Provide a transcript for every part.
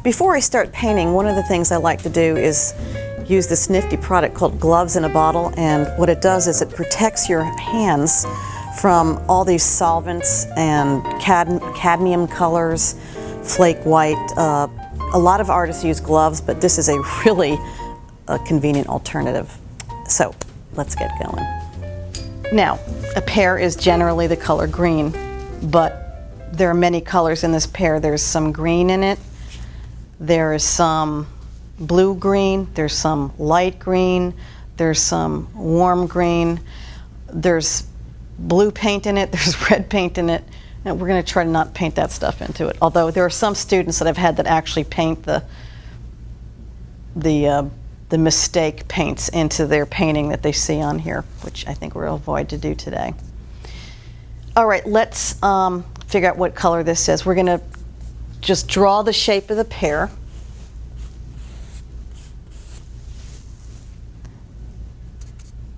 Before I start painting, one of the things I like to do is use this nifty product called Gloves in a Bottle, and what it does is it protects your hands from all these solvents and cadmium colors, flake white. A lot of artists use gloves, but this is a really convenient alternative. So let's get going. Now, a pear is generally the color green, but there are many colors in this pear. There's some green in it, there is some blue-green, there's some light green, there's some warm green, there's blue paint in it, there's red paint in it, and we're going to try to not paint that stuff into it. Although there are some students that I've had that actually paint the mistake paints into their painting that they see on here, which I think we'll avoid to do today. All right, let's figure out what color this is. We're going to just draw the shape of the pear.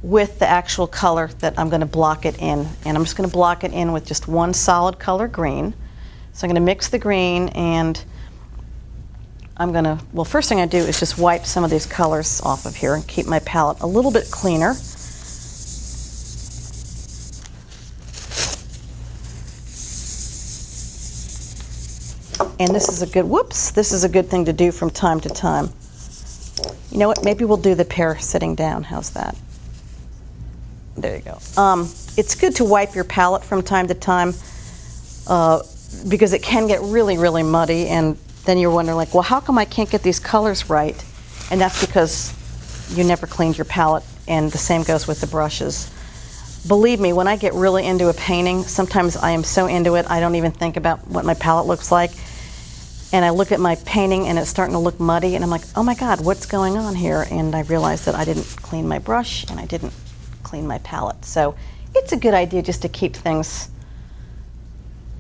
With the actual color that I'm going to block it in. And I'm just going to block it in with just one solid color green. So I'm going to mix the green, and I'm going to, well, first thing I do is just wipe some of these colors off of here and keep my palette a little bit cleaner. And this is a good, whoops, this is a good thing to do from time to time. You know what, maybe we'll do the pear sitting down. How's that? There you go. It's good to wipe your palette from time to time because it can get really, really muddy, and then you're wondering, like, well, how come I can't get these colors right? And that's because you never cleaned your palette, and the same goes with the brushes. Believe me, when I get really into a painting, sometimes I am so into it, I don't even think about what my palette looks like. And I look at my painting and it's starting to look muddy, and I'm like, oh my God, what's going on here? And I realize that I didn't clean my brush and I didn't clean my palette. So it's a good idea just to keep things,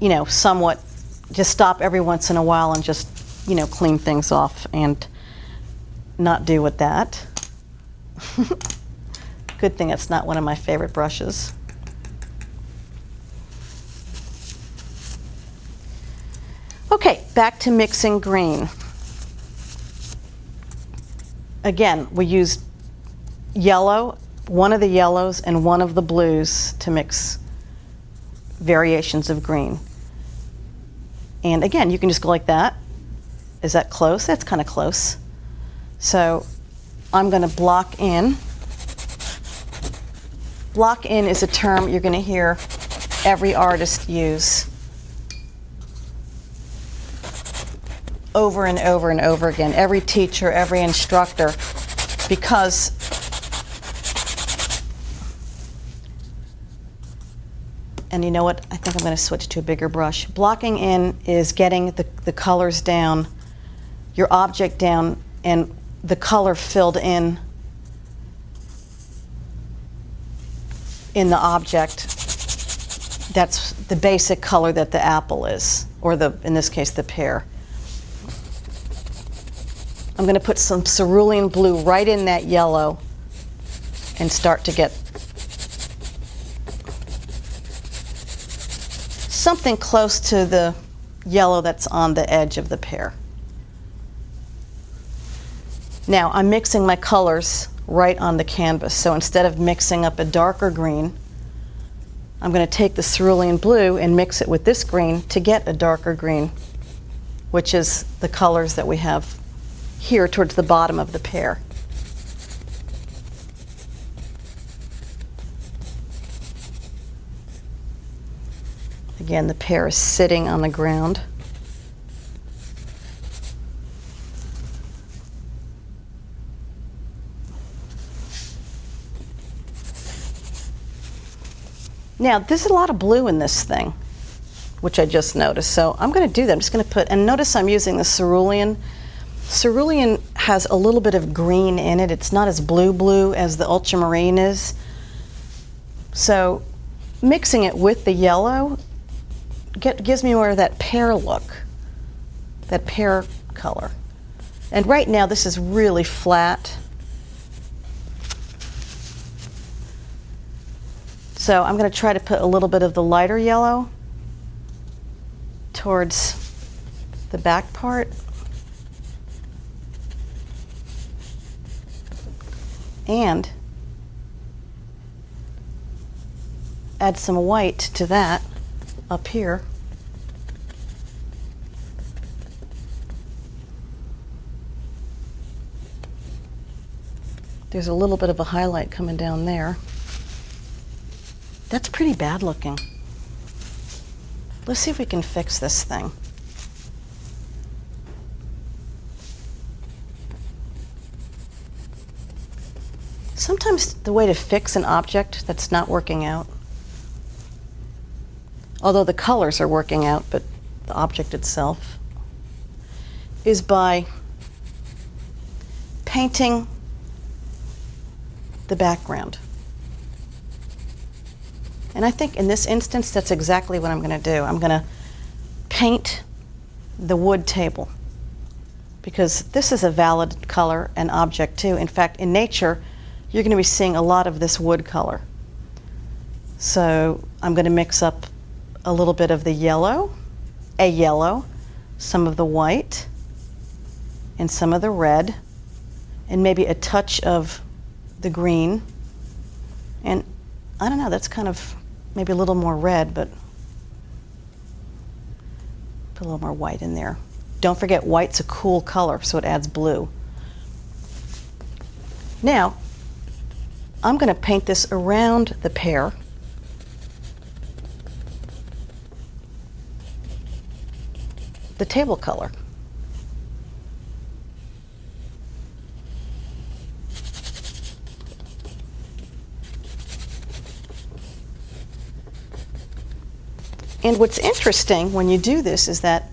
you know, somewhat, just stop every once in a while and just, you know, clean things off and not do with that. Good thing it's not one of my favorite brushes. Okay, back to mixing green. Again, we used yellow, one of the yellows and one of the blues to mix variations of green. And again, you can just go like that. Is that close? That's kind of close. So I'm going to block in. Block in is a term you're going to hear every artist use over and over and over again, every teacher, every instructor, because and you know what? I think I'm going to switch to a bigger brush. Blocking in is getting the colors down, your object down, and the color filled in the object. That's the basic color that the apple is, or in this case, the pear. I'm going to put some cerulean blue right in that yellow and start to get something close to the yellow that's on the edge of the pear. Now I'm mixing my colors right on the canvas. So instead of mixing up a darker green, I'm going to take the cerulean blue and mix it with this green to get a darker green, which is the colors that we have here towards the bottom of the pear. Again, the pear is sitting on the ground. Now, there's a lot of blue in this thing, which I just noticed. So I'm going to do that. I'm just going to put, and notice I'm using the cerulean. Cerulean has a little bit of green in it. It's not as blue as the ultramarine is. So mixing it with the yellow gives me more of that pear look, that pear color. And right now this is really flat. So I'm going to try to put a little bit of the lighter yellow towards the back part. and add some white to that up here. There's a little bit of a highlight coming down there. That's pretty bad looking. Let's see if we can fix this thing. Sometimes the way to fix an object that's not working out, although the colors are working out, but the object itself, is by painting the background. And I think in this instance, that's exactly what I'm going to do. I'm going to paint the wood table, because this is a valid color and object too. In fact, in nature, you're going to be seeing a lot of this wood color. So I'm going to mix up a little bit of the yellow, some of the white, and some of the red, and maybe a touch of the green. And I don't know, that's kind of maybe a little more red, but put a little more white in there. Don't forget, white's a cool color, so it adds blue. Now, I'm going to paint this around the pear. The table color. And what's interesting when you do this is that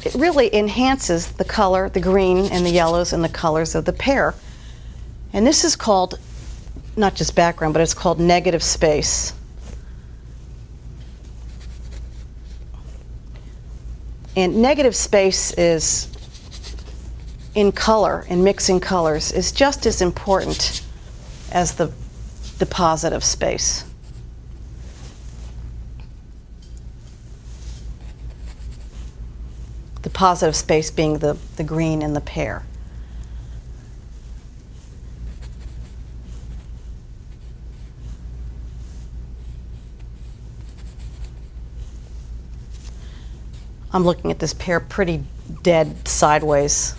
it really enhances the color, the green and the yellows and the colors of the pear. And this is called, not just background, but it's called negative space. And negative space is, in color, in mixing colors, is just as important as the positive space. The positive space being the green and the pear. I'm looking at this pear pretty dead sideways.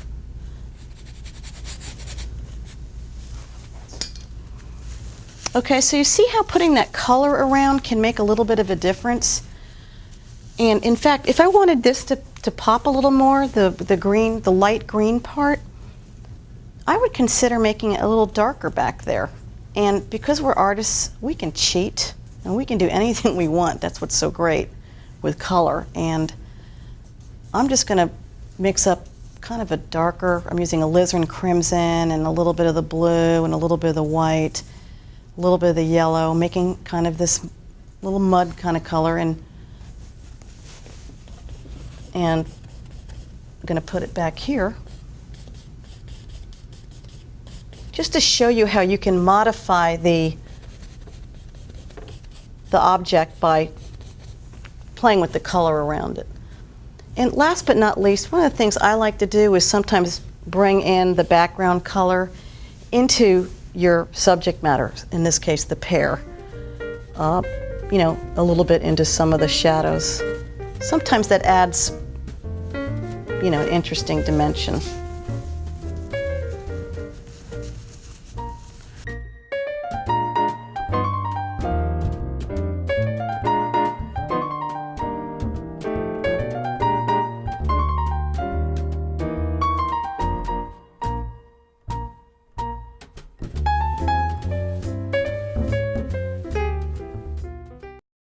Okay, so you see how putting that color around can make a little bit of a difference? And in fact, if I wanted this to pop a little more, the green, the light green part, I would consider making it a little darker back there. And because we're artists, we can cheat and we can do anything we want. That's what's so great with color. And I'm just going to mix up kind of a darker, I'm using alizarin crimson and a little bit of the blue and a little bit of the white, a little bit of the yellow, making kind of this little mud kind of color. And I'm going to put it back here just to show you how you can modify the object by playing with the color around it. And last but not least, one of the things I like to do is sometimes bring in the background color into your subject matter, in this case the pear, you know, a little bit into some of the shadows. Sometimes that adds, you know, an interesting dimension.